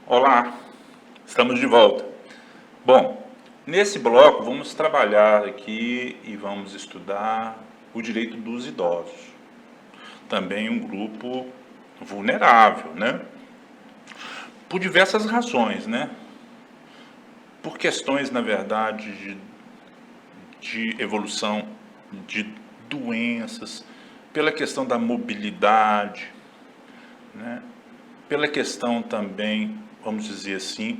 Olá, estamos de volta. Bom, nesse bloco vamos trabalhar aqui e vamos estudar o direito dos idosos. Também um grupo vulnerável, né? Por diversas razões, né? Por questões, na verdade, de evolução de doenças, pela questão da mobilidade, né? Pela questão também, vamos dizer assim,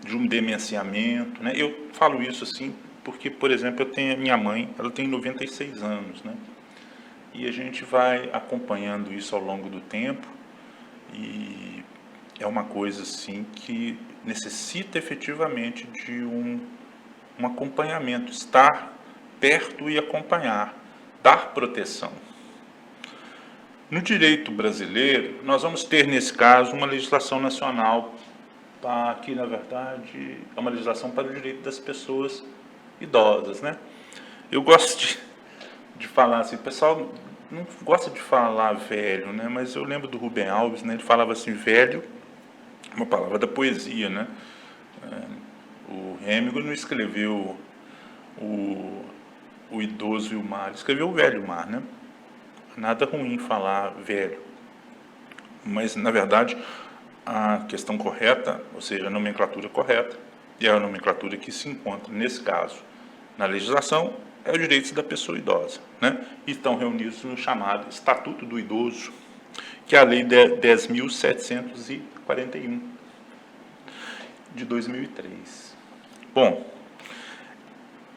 de um demenciamento, né? Eu falo isso assim porque, por exemplo, eu tenho a minha mãe, ela tem 96 anos, né? E a gente vai acompanhando isso ao longo do tempo e é uma coisa assim que necessita efetivamente de um acompanhamento, estar perto e acompanhar, dar proteção. No direito brasileiro, nós vamos ter, nesse caso, uma legislação nacional que, na verdade, é uma legislação para o direito das pessoas idosas, né? Eu gosto de falar assim, o pessoal não gosta de falar velho, né? Mas eu lembro do Rubem Alves, né? Ele falava assim, velho, uma palavra da poesia, né? O Hemingway não escreveu o idoso e o mar, ele escreveu o velho e o mar, né? Nada ruim falar velho, mas na verdade a questão correta, ou seja, a nomenclatura correta, e a nomenclatura que se encontra nesse caso na legislação é os direitos da pessoa idosa, né? E estão reunidos no chamado Estatuto do Idoso, que é a Lei 10.741 de 2003. Bom,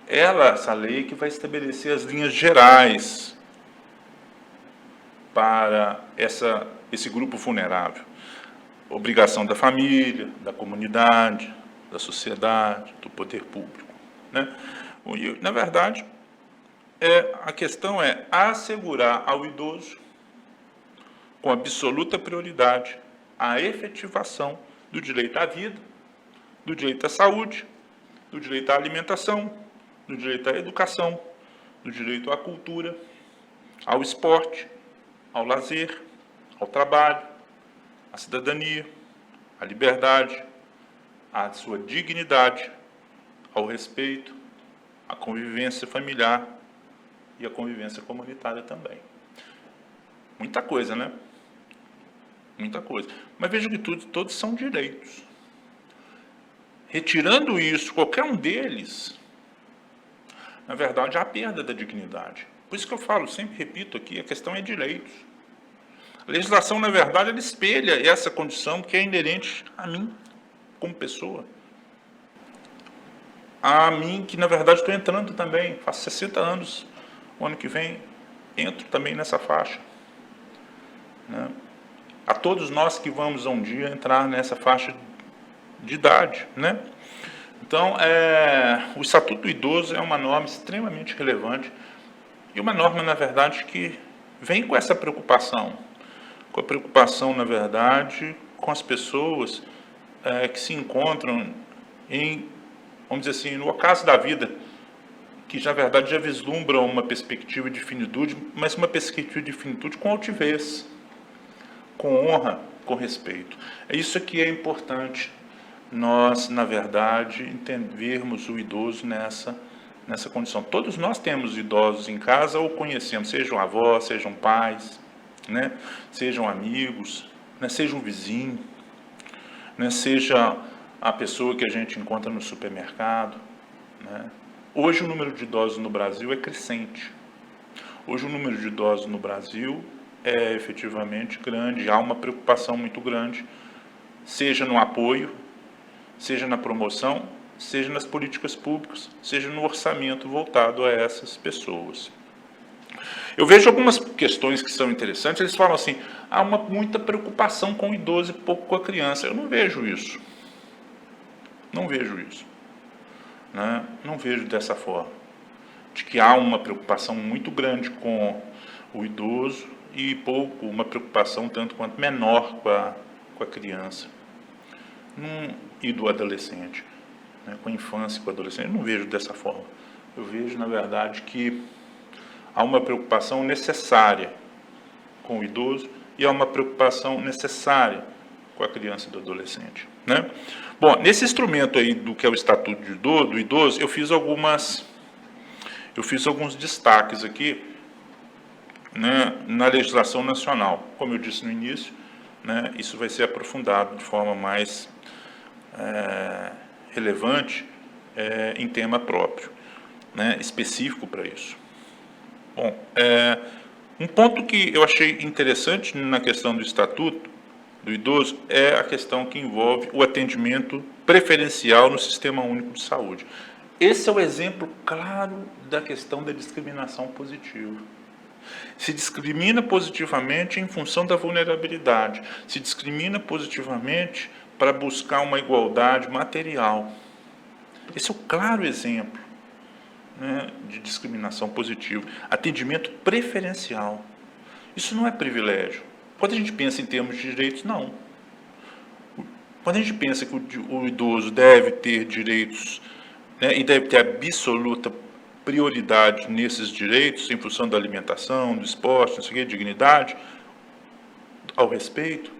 essa lei que vai estabelecer as linhas gerais para esse grupo vulnerável. Obrigação da família, da comunidade, da sociedade, do poder público, né? E, na verdade, a questão é assegurar ao idoso, com absoluta prioridade, a efetivação do direito à vida, do direito à saúde, do direito à alimentação, do direito à educação, do direito à cultura, ao esporte, ao lazer, ao trabalho, à cidadania, à liberdade, à sua dignidade, ao respeito, à convivência familiar e à convivência comunitária também. Muita coisa, né? Muita coisa. Mas veja que todos são direitos. Retirando isso, qualquer um deles, na verdade, há a perda da dignidade. Por isso que eu falo, sempre repito aqui, a questão é direitos. A legislação, na verdade, ela espelha essa condição que é inerente a mim, como pessoa. A mim, que na verdade estou entrando também, faço 60 anos, o ano que vem, entro também nessa faixa, né? A todos nós que vamos um dia entrar nessa faixa de idade, né? Então, o Estatuto do Idoso é uma norma extremamente relevante e uma norma, na verdade, que vem com essa preocupação, na verdade, com as pessoas que se encontram em, vamos dizer assim, no ocaso da vida, que na verdade já vislumbram uma perspectiva de finitude, mas uma perspectiva de finitude com altivez, com honra, com respeito. É isso que é importante nós, na verdade, entendermos o idoso nessa condição. Todos nós temos idosos em casa ou conhecemos, sejam avós, sejam pais, né? Sejam amigos, né? Seja um vizinho, né? Seja a pessoa que a gente encontra no supermercado, né? Hoje o número de idosos no Brasil é crescente. Hoje o número de idosos no Brasil é efetivamente grande, há uma preocupação muito grande, seja no apoio, seja na promoção, seja nas políticas públicas, seja no orçamento voltado a essas pessoas. Eu vejo algumas questões que são interessantes, eles falam assim, há muita preocupação com o idoso e pouco com a criança. Eu não vejo isso. Não vejo isso. Né? Não vejo dessa forma. De que há uma preocupação muito grande com o idoso e pouco, uma preocupação tanto quanto menor com a criança e do adolescente, né, com a infância e com o adolescente. Eu não vejo dessa forma. Eu vejo, na verdade, que há uma preocupação necessária com o idoso e há uma preocupação necessária com a criança e do adolescente, né? Bom, nesse instrumento aí do que é o Estatuto do Idoso, eu fiz alguns destaques aqui, né, na legislação nacional. Como eu disse no início, né, isso vai ser aprofundado de forma mais relevante em tema próprio, né, específico para isso. Bom, um ponto que eu achei interessante na questão do Estatuto do Idoso é a questão que envolve o atendimento preferencial no Sistema Único de Saúde. Esse é o exemplo claro da questão da discriminação positiva. Se discrimina positivamente em função da vulnerabilidade, se discrimina positivamente para buscar uma igualdade material. Esse é o claro exemplo, né, de discriminação positiva. Atendimento preferencial. Isso não é privilégio. Quando a gente pensa em termos de direitos, não. Quando a gente pensa que o idoso deve ter direitos, né, e deve ter absoluta prioridade nesses direitos, em função da alimentação, do esporte, não sei o quê, dignidade, ao respeito,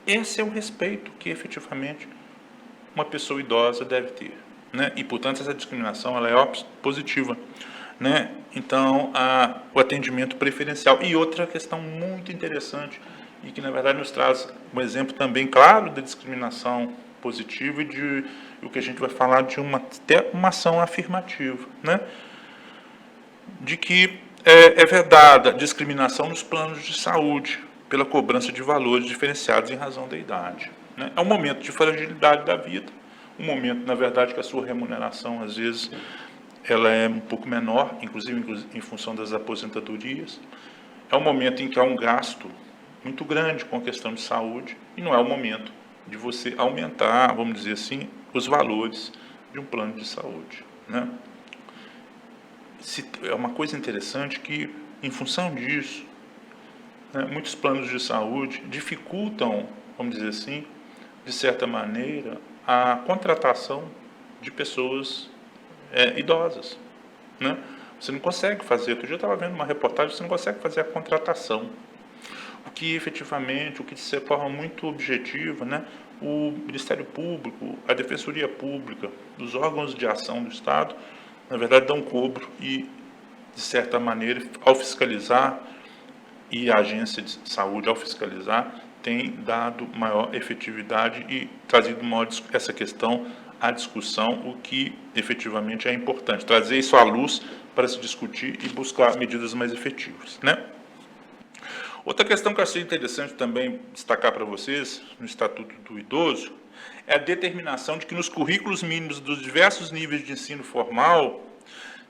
esse é o respeito que efetivamente uma pessoa idosa deve ter, né? E, portanto, essa discriminação ela é positiva, né? Então, o atendimento preferencial. E outra questão muito interessante, e que, na verdade, nos traz um exemplo também claro da discriminação positiva e de o que a gente vai falar de até uma ação afirmativa, né? De que é vedada discriminação nos planos de saúde pela cobrança de valores diferenciados em razão da idade, né? É um momento de fragilidade da vida, um momento, na verdade, que a sua remuneração, às vezes, ela é um pouco menor, inclusive em função das aposentadorias. É um momento em que há um gasto muito grande com a questão de saúde e não é o momento de você aumentar, vamos dizer assim, os valores de um plano de saúde, né? É uma coisa interessante que, em função disso, né, muitos planos de saúde dificultam, vamos dizer assim, de certa maneira, a contratação de pessoas idosas, né? Você não consegue fazer, outro dia eu estava vendo uma reportagem, você não consegue fazer a contratação. O que efetivamente, o que de forma muito objetiva, né, o Ministério Público, a Defensoria Pública, os órgãos de ação do Estado, na verdade, dão cobro e, de certa maneira, ao fiscalizar, e a agência de saúde, ao fiscalizar, tem dado maior efetividade e trazido maior essa questão à discussão, o que efetivamente é importante. Trazer isso à luz para se discutir e buscar medidas mais efetivas, né? Outra questão que eu achei interessante também destacar para vocês, no Estatuto do Idoso, é a determinação de que nos currículos mínimos dos diversos níveis de ensino formal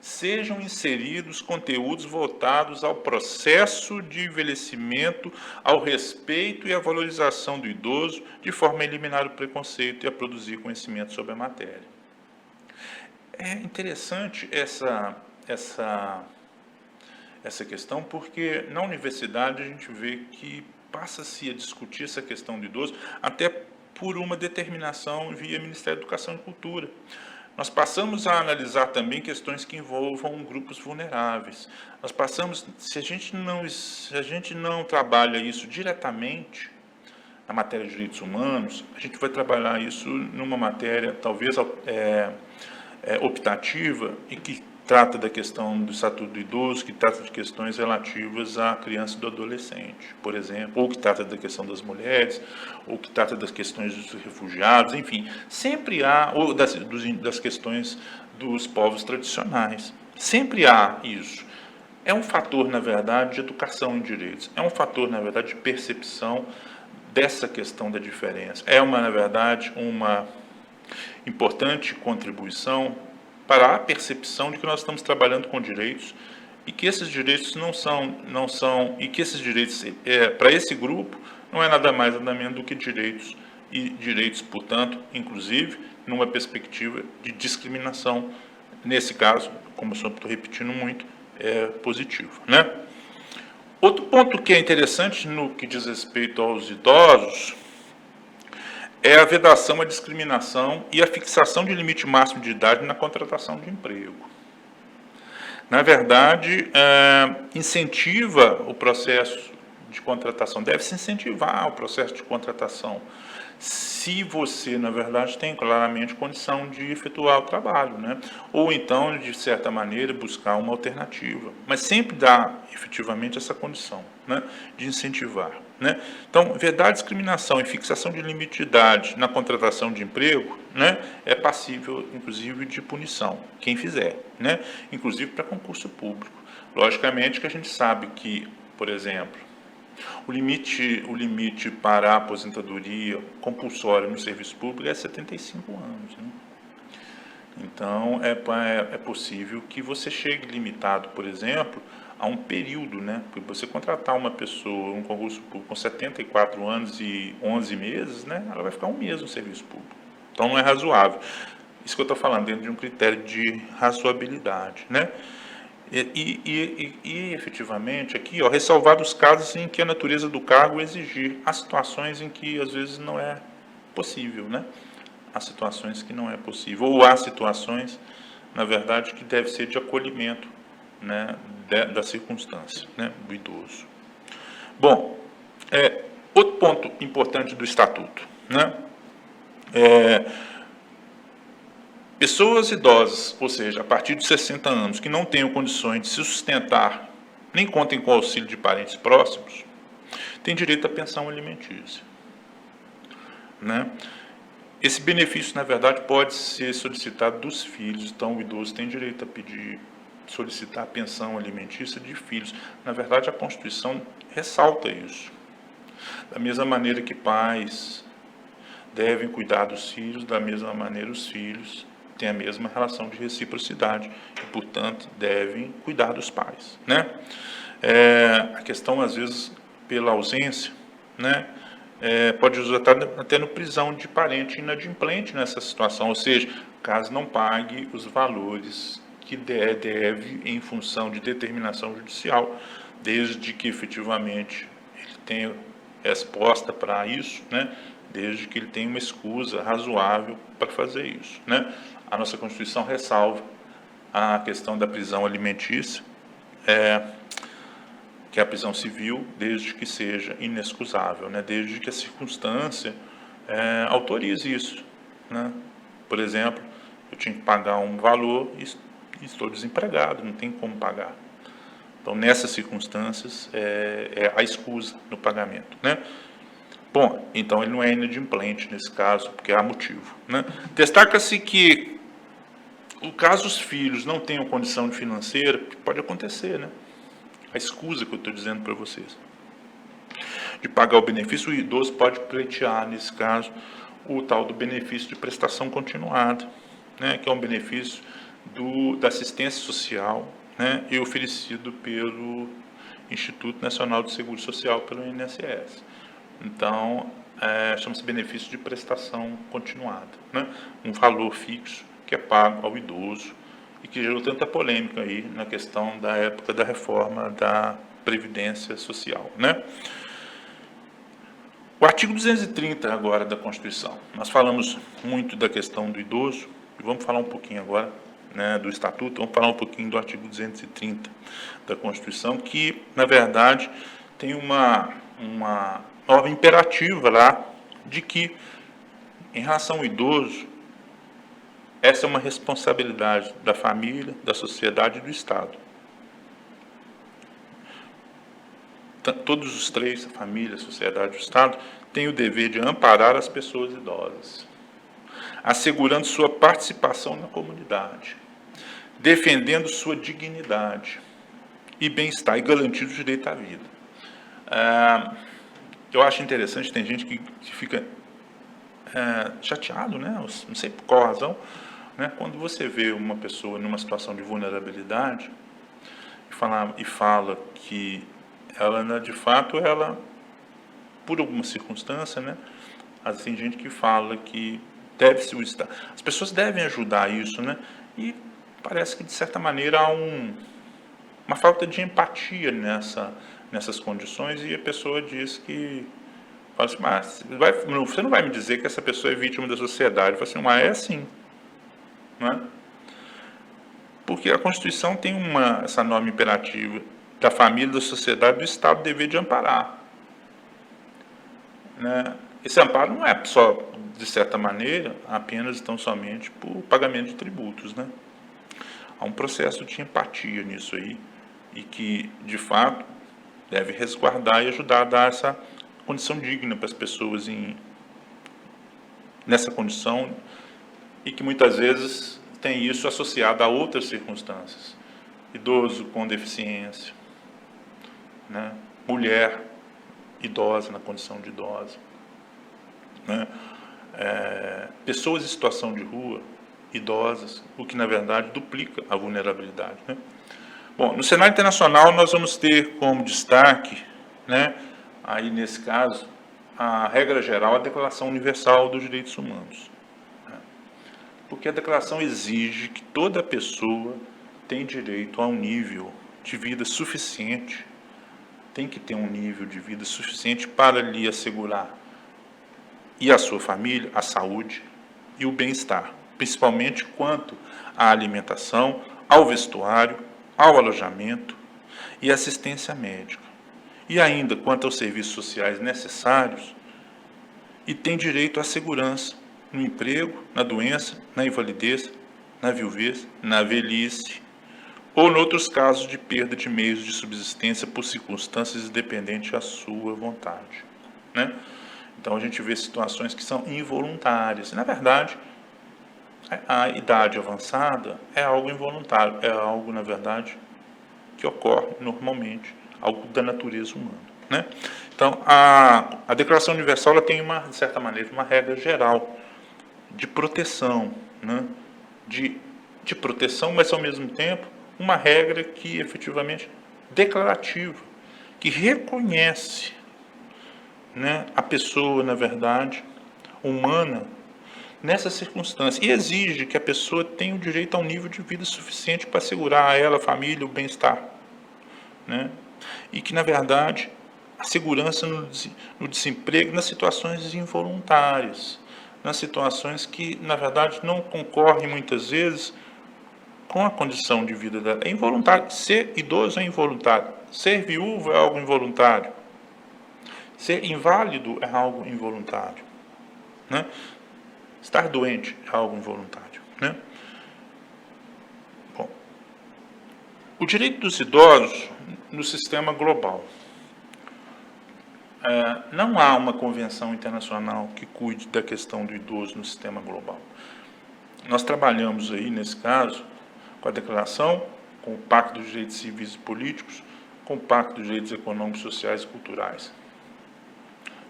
sejam inseridos conteúdos voltados ao processo de envelhecimento, ao respeito e à valorização do idoso, de forma a eliminar o preconceito e a produzir conhecimento sobre a matéria. É interessante essa questão, porque na universidade a gente vê que passa-se a discutir essa questão do idoso até por uma determinação via Ministério da Educação e Cultura. Nós passamos a analisar também questões que envolvam grupos vulneráveis. Nós passamos, se a gente não trabalha isso diretamente na matéria de direitos humanos, a gente vai trabalhar isso numa matéria talvez optativa e que trata da questão do Estatuto do Idoso, que trata de questões relativas à criança e do adolescente, por exemplo, ou que trata da questão das mulheres, ou que trata das questões dos refugiados, enfim, sempre há, ou das questões dos povos tradicionais, sempre há isso. É um fator, na verdade, de educação em direitos, é um fator, na verdade, de percepção dessa questão da diferença, na verdade, uma importante contribuição para a percepção de que nós estamos trabalhando com direitos e que esses direitos não são e que esses direitos para esse grupo não é nada mais nada menos do que direitos e direitos, portanto, inclusive numa perspectiva de discriminação, nesse caso, como eu estou repetindo muito, é positivo, né? Outro ponto que é interessante no que diz respeito aos idosos é a vedação à discriminação e a fixação de limite máximo de idade na contratação de emprego. Na verdade, incentiva o processo de contratação, deve-se incentivar o processo de contratação, se você, na verdade, tem claramente condição de efetuar o trabalho, né? Ou então, de certa maneira, buscar uma alternativa, mas sempre dá efetivamente essa condição, né, de incentivar, né? Então, vedar discriminação e fixação de limite de idade na contratação de emprego, né, é passível, inclusive, de punição, quem fizer, né, inclusive para concurso público. Logicamente que a gente sabe que, por exemplo, o limite para a aposentadoria compulsória no serviço público é 75 anos. Né? Então, é possível que você chegue limitado, por exemplo, a um período, né? Porque você contratar uma pessoa, um concurso público com 74 anos e 11 meses, né? Ela vai ficar um mês no serviço público. Então, não é razoável. Isso que eu estou falando, dentro de um critério de razoabilidade, né? E efetivamente, aqui, ó, ressalvado os casos em que a natureza do cargo exigir, há situações em que às vezes não é possível, né? Há situações que não é possível, ou há situações, na verdade, que deve ser de acolhimento, né, da circunstância, né, do idoso. Bom, outro ponto importante do Estatuto, né? Pessoas idosas, ou seja, a partir de 60 anos, que não tenham condições de se sustentar, nem contem com o auxílio de parentes próximos, têm direito à pensão alimentícia. Né? Esse benefício, na verdade, pode ser solicitado dos filhos, então o idoso tem direito a solicitar a pensão alimentícia de filhos. Na verdade, a Constituição ressalta isso. Da mesma maneira que pais devem cuidar dos filhos, da mesma maneira os filhos têm a mesma relação de reciprocidade e, portanto, devem cuidar dos pais, né? A questão, às vezes, pela ausência, né? Pode usar até no prisão de parente inadimplente nessa situação, ou seja, caso não pague os valores que deve em função de determinação judicial, desde que efetivamente ele tenha resposta para isso, né? Desde que ele tenha uma escusa razoável para fazer isso, né? A nossa Constituição ressalva a questão da prisão alimentícia, que é a prisão civil, desde que seja inexcusável, né? Desde que a circunstância autorize isso, né? Por exemplo, eu tinha que pagar um valor e estou desempregado, não tem como pagar. Então, nessas circunstâncias, é a escusa no pagamento, né? Bom, então ele não é inadimplente nesse caso, porque há motivo, né? Destaca-se que, o caso os filhos não tenham condição financeira, pode acontecer, né? A escusa que eu estou dizendo para vocês, de pagar o benefício, o idoso pode pleitear, nesse caso, o tal do benefício de prestação continuada, né? Que é um benefício da assistência social, né? E oferecido pelo Instituto Nacional de Seguro Social, pelo INSS. Então, chama-se benefício de prestação continuada, né? Um valor fixo que é pago ao idoso e que gerou tanta polêmica aí na questão da época da reforma da Previdência Social, né? O artigo 230 agora da Constituição. Nós falamos muito da questão do idoso e vamos falar um pouquinho agora, né, do Estatuto, vamos falar um pouquinho do artigo 230 da Constituição, que, na verdade, tem uma norma imperativa lá de que, em relação ao idoso, essa é uma responsabilidade da família, da sociedade e do Estado. Todos os três, a família, a sociedade e o Estado, têm o dever de amparar as pessoas idosas, assegurando sua participação na comunidade, defendendo sua dignidade e bem-estar e garantindo o direito à vida. Eu acho interessante, tem gente que fica chateado, né? Não sei por qual razão, né? Quando você vê uma pessoa numa situação de vulnerabilidade e fala que ela, de fato, por alguma circunstância, né? Assim, tem gente que fala que deve-se o Estado. As pessoas devem ajudar isso, né? E parece que, de certa maneira, há uma falta de empatia nessas condições e a pessoa diz que, fala assim, mas você não vai me dizer que essa pessoa é vítima da sociedade. Eu falo assim, mas é sim, não é? Porque a Constituição tem essa norma imperativa da família, da sociedade, do Estado dever de amparar, né? Esse amparo não é só, de certa maneira, apenas tão somente por pagamento de tributos, né? Há um processo de empatia nisso aí e que, de fato, deve resguardar e ajudar a dar essa condição digna para as pessoas nessa condição e que muitas vezes tem isso associado a outras circunstâncias. Idoso com deficiência, né? Mulher idosa na condição de idosa, né? Pessoas em situação de rua, idosas, o que na verdade duplica a vulnerabilidade, né? Bom, no cenário internacional nós vamos ter como destaque, né, aí nesse caso, a regra geral, a Declaração Universal dos Direitos Humanos, né? Porque a declaração exige que toda pessoa tem direito a um nível de vida suficiente, tem que ter um nível de vida suficiente para lhe assegurar e a sua família a saúde e o bem-estar, principalmente quanto à alimentação, ao vestuário, ao alojamento e assistência médica, e ainda quanto aos serviços sociais necessários, e tem direito à segurança no emprego, na doença, na invalidez, na viuvez, na velhice, ou em outros casos de perda de meios de subsistência por circunstâncias independentes à sua vontade, né? Então a gente vê situações que são involuntárias. Na verdade, a idade avançada é algo involuntário, é algo, na verdade, que ocorre normalmente, algo da natureza humana, né? Então, a Declaração Universal ela tem, de certa maneira, uma regra geral de proteção, né? De proteção, mas, ao mesmo tempo, uma regra que, efetivamente, declarativa, que reconhece, né, a pessoa, na verdade, humana, nessa circunstância, e exige que a pessoa tenha o direito a um nível de vida suficiente para assegurar a ela, a família, o bem-estar, né? E que, na verdade, a segurança no desemprego, nas situações involuntárias, nas situações que, na verdade, não concorrem muitas vezes com a condição de vida dela. É involuntário. Ser idoso é involuntário. Ser viúvo é algo involuntário. Ser inválido é algo involuntário, né? Estar doente é algo involuntário, né? Bom, o direito dos idosos no sistema global. Não há uma convenção internacional que cuide da questão do idoso no sistema global. Nós trabalhamos aí, nesse caso, com a declaração, com o Pacto dos Direitos Civis e Políticos, com o Pacto dos Direitos Econômicos, Sociais e Culturais.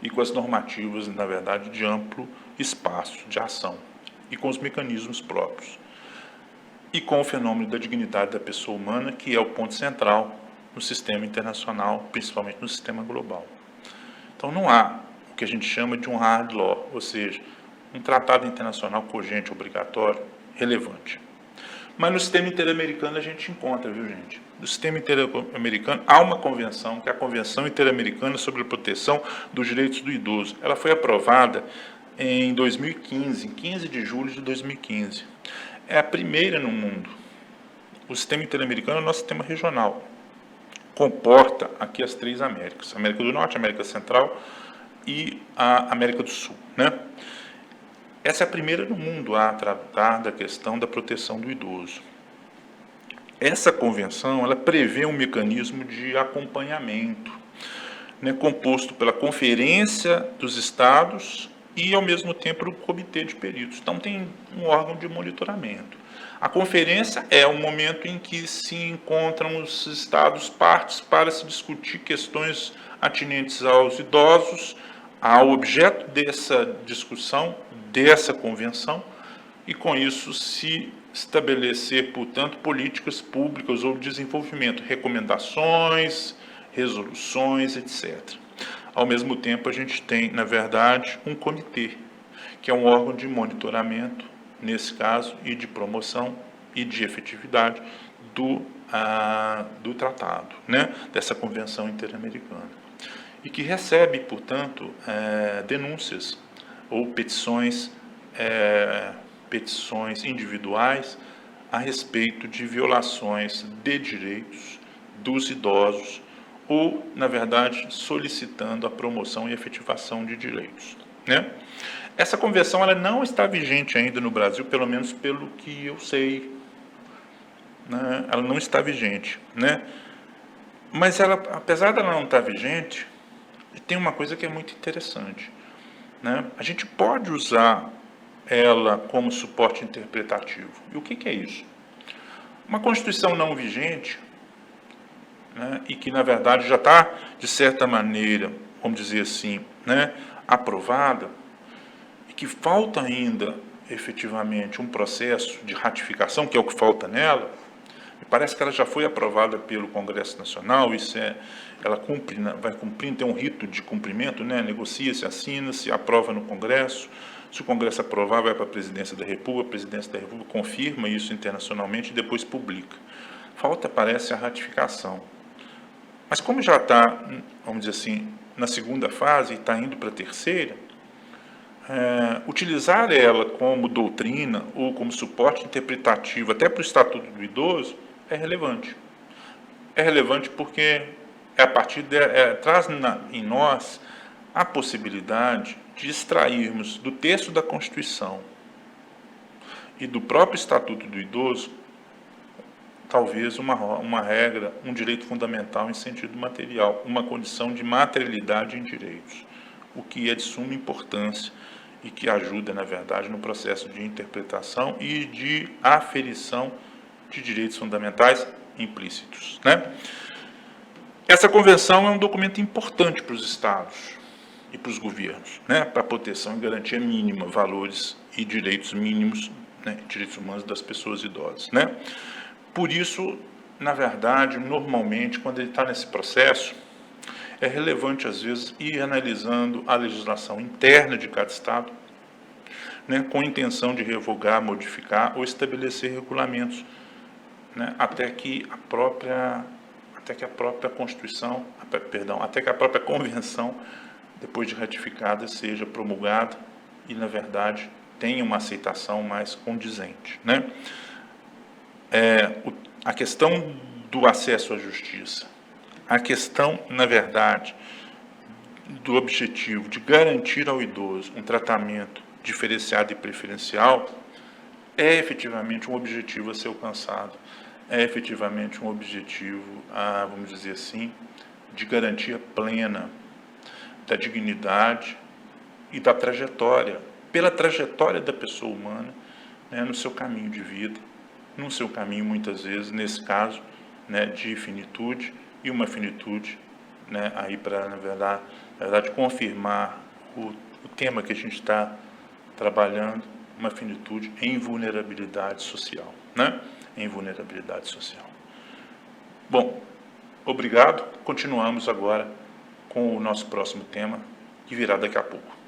E com as normativas, na verdade, de amplo espaço de ação. E com os mecanismos próprios. E com o fenômeno da dignidade da pessoa humana, que é o ponto central no sistema internacional, principalmente no sistema global. Então não há o que a gente chama de um hard law, ou seja, um tratado internacional cogente, obrigatório, relevante. Mas no sistema interamericano a gente encontra, viu, gente? No sistema interamericano há uma convenção, que é a Convenção Interamericana sobre a Proteção dos Direitos do Idoso. Ela foi aprovada em 2015, em 15 de julho de 2015. É a primeira no mundo. O sistema interamericano é o nosso sistema regional. Comporta aqui as três Américas, América do Norte, América Central e a América do Sul, né? Essa é a primeira no mundo a tratar da questão da proteção do idoso. Essa convenção, ela prevê um mecanismo de acompanhamento, né, composto pela Conferência dos Estados e, ao mesmo tempo, o Comitê de Peritos. Então, tem um órgão de monitoramento. A conferência é o momento em que se encontram os Estados partes para se discutir questões atinentes aos idosos, ao objeto dessa discussão, dessa convenção, e com isso se estabelecer, portanto, políticas públicas ou desenvolvimento, recomendações, resoluções, etc. Ao mesmo tempo, a gente tem, na verdade, um comitê, que é um órgão de monitoramento, nesse caso, e de promoção e de efetividade do tratado, né, dessa Convenção Interamericana, e que recebe, portanto, denúncias ou petições individuais a respeito de violações de direitos dos idosos ou, na verdade, solicitando a promoção e efetivação de direitos, né? Essa convenção ela não está vigente ainda no Brasil, pelo menos pelo que eu sei, né? Ela não está vigente, né? Mas ela, apesar dela não estar vigente, tem uma coisa que é muito interessante, né? A gente pode usar ela como suporte interpretativo. E o que é isso? Uma Constituição não vigente, né, e que, na verdade, já está, de certa maneira, vamos dizer assim, né, aprovada, e que falta ainda, efetivamente, um processo de ratificação, que é o que falta nela. Me parece que ela já foi aprovada pelo Congresso Nacional, ela cumpre, vai cumprindo, tem um rito de cumprimento, né? Negocia-se, assina-se, aprova no Congresso. Se o Congresso aprovar, vai para a Presidência da República, a Presidência da República confirma isso internacionalmente e depois publica. Falta, parece, a ratificação. Mas como já está, vamos dizer assim, na segunda fase e está indo para a terceira, utilizar ela como doutrina ou como suporte interpretativo até para o Estatuto do Idoso é relevante. É relevante porque a partir traz em nós a possibilidade de extrairmos do texto da Constituição e do próprio Estatuto do Idoso talvez uma regra, um direito fundamental em sentido material, uma condição de materialidade em direitos, o que é de suma importância e que ajuda, na verdade, no processo de interpretação e de aferição de direitos fundamentais implícitos, né? Essa convenção é um documento importante para os estados e para os governos, né? Para a proteção e garantia mínima, valores e direitos mínimos, né? Direitos humanos das pessoas idosas, né? Por isso, na verdade, normalmente, quando ele está nesse processo, é relevante, às vezes, ir analisando a legislação interna de cada estado, né, com a intenção de revogar, modificar ou estabelecer regulamentos, né, até que a própria Constituição, até que a própria Convenção, depois de ratificada, seja promulgada e, na verdade, tenha uma aceitação mais condizente, né? A questão do acesso à justiça, a questão, na verdade, do objetivo de garantir ao idoso um tratamento diferenciado e preferencial, é efetivamente um objetivo a ser alcançado, é efetivamente um objetivo, vamos dizer assim, de garantia plena da dignidade e da trajetória, pela trajetória da pessoa humana, né, no seu caminho de vida, no seu caminho, muitas vezes, nesse caso, né, de finitude, e uma finitude, né, aí para, na verdade, confirmar o tema que a gente está trabalhando, uma finitude em vulnerabilidade social, né? Em vulnerabilidade social. Bom, obrigado. Continuamos agora com o nosso próximo tema, que virá daqui a pouco.